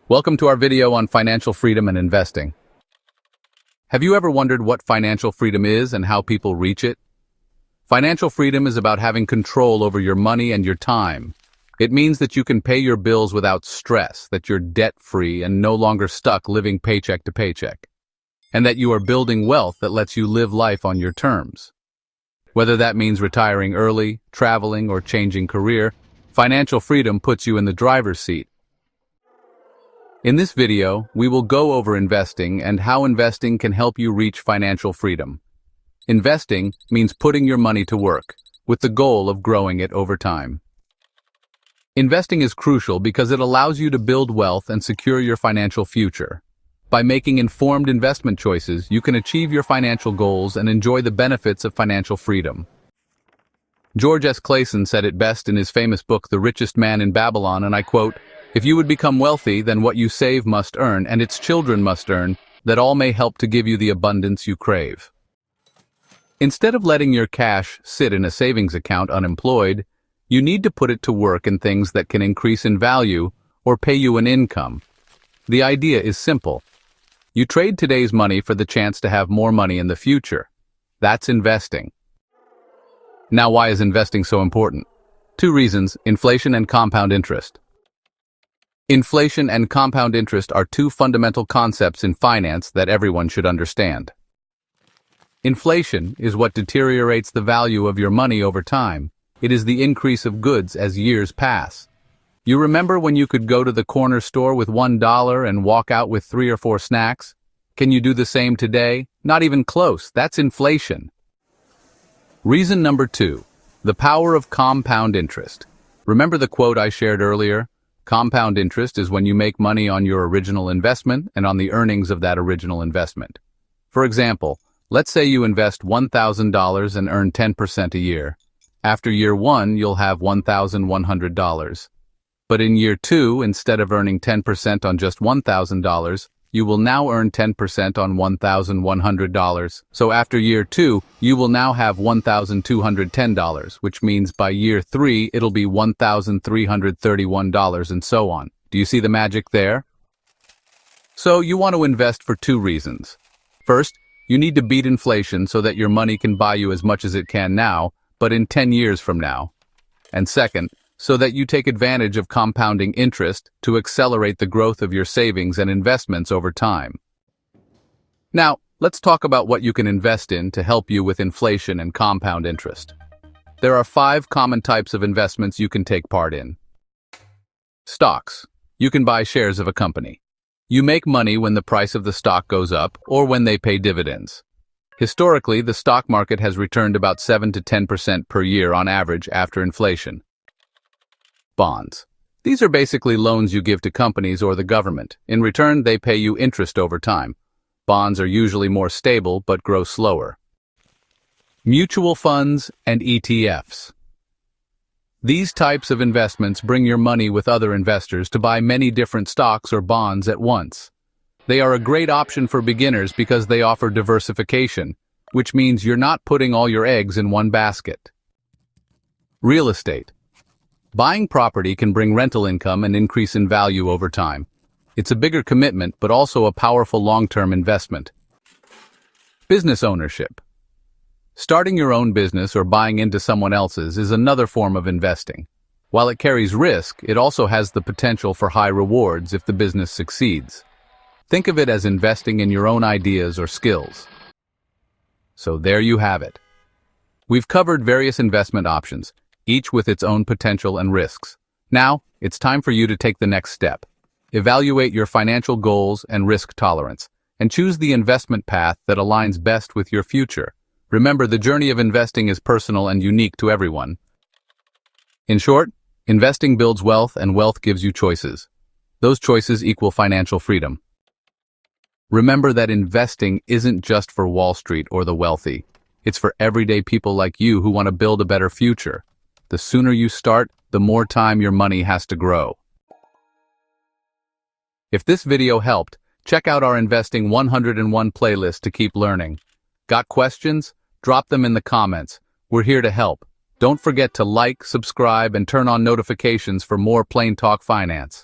Welcome to our video on financial freedom and investing. Have you ever wondered what financial freedom is and how people reach it? Financial freedom is about having control over your money and your time. It means that you can pay your bills without stress, that you're debt-free and no longer stuck living paycheck to paycheck, and that you are building wealth that lets you live life on your terms. Whether that means retiring early, traveling, or changing career, financial freedom puts you in the driver's seat. In this video, we will go over investing and how investing can help you reach financial freedom. Investing means putting your money to work, with the goal of growing it over time. Investing is crucial because it allows you to build wealth and secure your financial future. By making informed investment choices, you can achieve your financial goals and enjoy the benefits of financial freedom. George S. Clason said it best in his famous book, The Richest Man in Babylon, and I quote, "If you would become wealthy, then what you save must earn, and its children must earn, that all may help to give you the abundance you crave." Instead of letting your cash sit in a savings account unemployed, you need to put it to work in things that can increase in value or pay you an income. The idea is simple. You trade today's money for the chance to have more money in the future. That's investing. Now, why is investing so important? Two reasons: inflation and compound interest. Inflation and compound interest are two fundamental concepts in finance that everyone should understand. Inflation is what deteriorates the value of your money over time. It is the increase of goods as years pass. You remember when you could go to the corner store with $1 and walk out with 3 or 4 snacks? Can you do the same today? Not even close. That's inflation. Reason number 2, the power of compound interest. Remember the quote I shared earlier? Compound interest is when you make money on your original investment and on the earnings of that original investment. For example, let's say you invest $1,000 and earn 10% a year. After year 1, you'll have $1,100. But in year 2, instead of earning 10% on just $1,000, you will now earn 10% on $1,100. So after year 2, you will now have $1,210, which means by year 3, it'll be $1,331 and so on. Do you see the magic there? So you want to invest for 2 reasons. First, you need to beat inflation so that your money can buy you as much as it can now, but in 10 years from now. And second, so that you take advantage of compounding interest to accelerate the growth of your savings and investments over time. Now, let's talk about what you can invest in to help you with inflation and compound interest. There are 5 common types of investments you can take part in. Stocks. You can buy shares of a company. You make money when the price of the stock goes up or when they pay dividends. Historically, the stock market has returned about 7 to 10% per year on average after inflation. Bonds. These are basically loans you give to companies or the government. In return, they pay you interest over time. Bonds are usually more stable but grow slower. Mutual funds and ETFs. These types of investments bring your money with other investors to buy many different stocks or bonds at once. They are a great option for beginners because they offer diversification, which means you're not putting all your eggs in one basket. Real estate. Buying property can bring rental income and increase in value over time. It's a bigger commitment, but also a powerful long-term investment. Business ownership. Starting your own business or buying into someone else's is another form of investing. While it carries risk, it also has the potential for high rewards if the business succeeds. Think of it as investing in your own ideas or skills. So there you have it. We've covered various investment options, each with its own potential and risks. Now, it's time for you to take the next step. Evaluate your financial goals and risk tolerance, and choose the investment path that aligns best with your future. Remember, the journey of investing is personal and unique to everyone. In short, investing builds wealth and wealth gives you choices. Those choices equal financial freedom. Remember that investing isn't just for Wall Street or the wealthy. It's for everyday people like you who want to build a better future. The sooner you start, the more time your money has to grow. If this video helped, check out our Investing 101 playlist to keep learning. Got questions? Drop them in the comments. We're here to help. Don't forget to like, subscribe, and turn on notifications for more Plain Talk Finance.